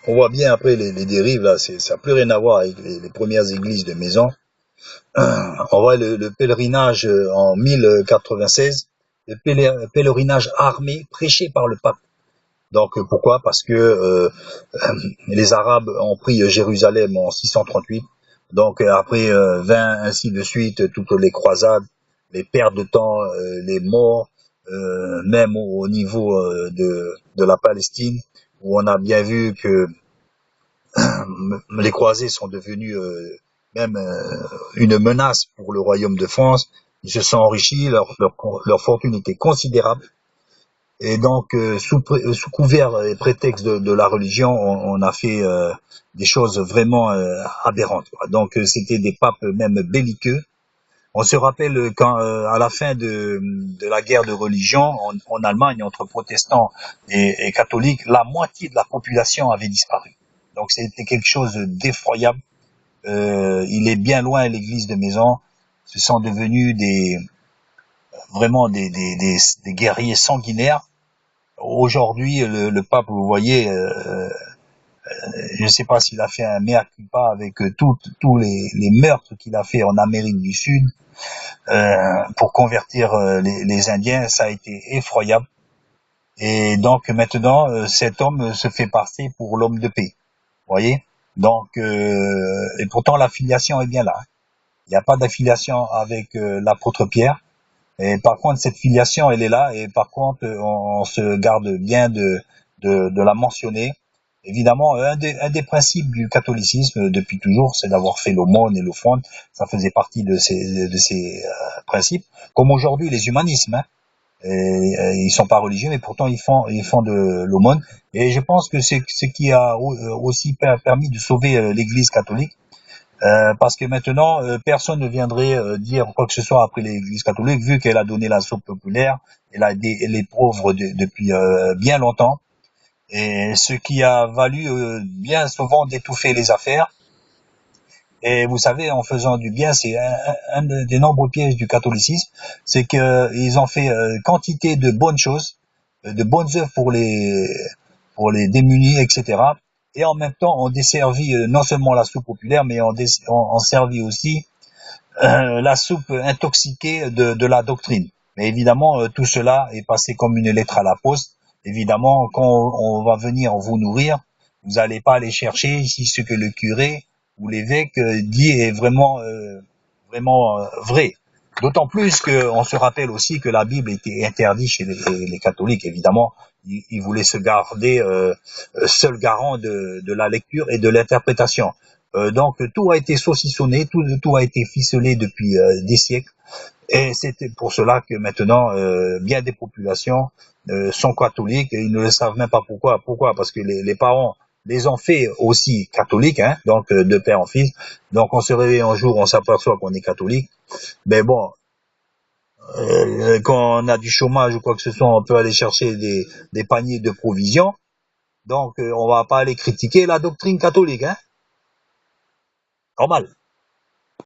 on voit bien après les dérives là, ça n'a plus rien à voir avec les premières églises de maison. On voit le pèlerinage en 1096, le pèlerinage armé prêché par le pape. Donc pourquoi? Parce que les Arabes ont pris Jérusalem en 638. Donc après vint ainsi de suite toutes les croisades, les pertes de temps, les morts, même au niveau de la Palestine, où on a bien vu que les croisés sont devenus même une menace pour le royaume de France. Ils se sont enrichis, leur fortune était considérable. Et donc, sous couvert et prétexte de la religion, on a fait des choses vraiment aberrantes. Donc, c'était des papes même belliqueux. On se rappelle quand, à la fin de la guerre de religion en Allemagne entre protestants et catholiques, la moitié de la population avait disparu. Donc, c'était quelque chose d'effroyable. Il est bien loin l'église de maison. Ce sont devenus vraiment des guerriers sanguinaires. Aujourd'hui, le pape, vous voyez, je ne sais pas s'il a fait un mea culpa avec tous les meurtres qu'il a fait en Amérique du Sud pour convertir les Indiens, ça a été effroyable. Et donc maintenant, cet homme se fait passer pour l'homme de paix, vous voyez. Donc, et pourtant l'affiliation est bien là. Il n'y a pas d'affiliation avec l'apôtre Pierre. Et par contre, cette filiation, elle est là, et par contre, on se garde bien de la mentionner. Évidemment, un des principes du catholicisme depuis toujours, c'est d'avoir fait l'aumône et l'offrande. Ça faisait partie de ces principes. Comme aujourd'hui, les humanismes, hein. Ils sont pas religieux, mais pourtant ils font de l'aumône. Et je pense que c'est ce qui a aussi permis de sauver l'Église catholique. Parce que maintenant, personne ne viendrait dire quoi que ce soit après l'Église catholique, vu qu'elle a donné la soupe populaire, elle a aidé les pauvres depuis bien longtemps, et ce qui a valu bien souvent d'étouffer les affaires. Et vous savez, en faisant du bien, c'est un des nombreux pièges du catholicisme, c'est qu'ils ont fait quantité de bonnes choses, de bonnes œuvres pour les démunis, etc. Et en même temps, on desservit non seulement la soupe populaire, mais on servit aussi la soupe intoxiquée de la doctrine. Mais évidemment, tout cela est passé comme une lettre à la poste. Évidemment, quand on va venir vous nourrir, vous n'allez pas aller chercher si ce que le curé ou l'évêque dit est vraiment vrai. D'autant plus qu'on se rappelle aussi que la Bible était interdite chez les catholiques, évidemment. Ils voulaient se garder seul garant de la lecture et de l'interprétation. Donc tout a été saucissonné, tout a été ficelé depuis des siècles. Et c'est pour cela que maintenant, bien des populations sont catholiques et ils ne le savent même pas pourquoi. Pourquoi? Parce que les parents les ont fait aussi catholiques, hein, donc de père en fils. Donc on se réveille un jour, on s'aperçoit qu'on est catholique. Mais bon, quand on a du chômage ou quoi que ce soit, on peut aller chercher des paniers de provisions. Donc on va pas aller critiquer la doctrine catholique, hein. Normal.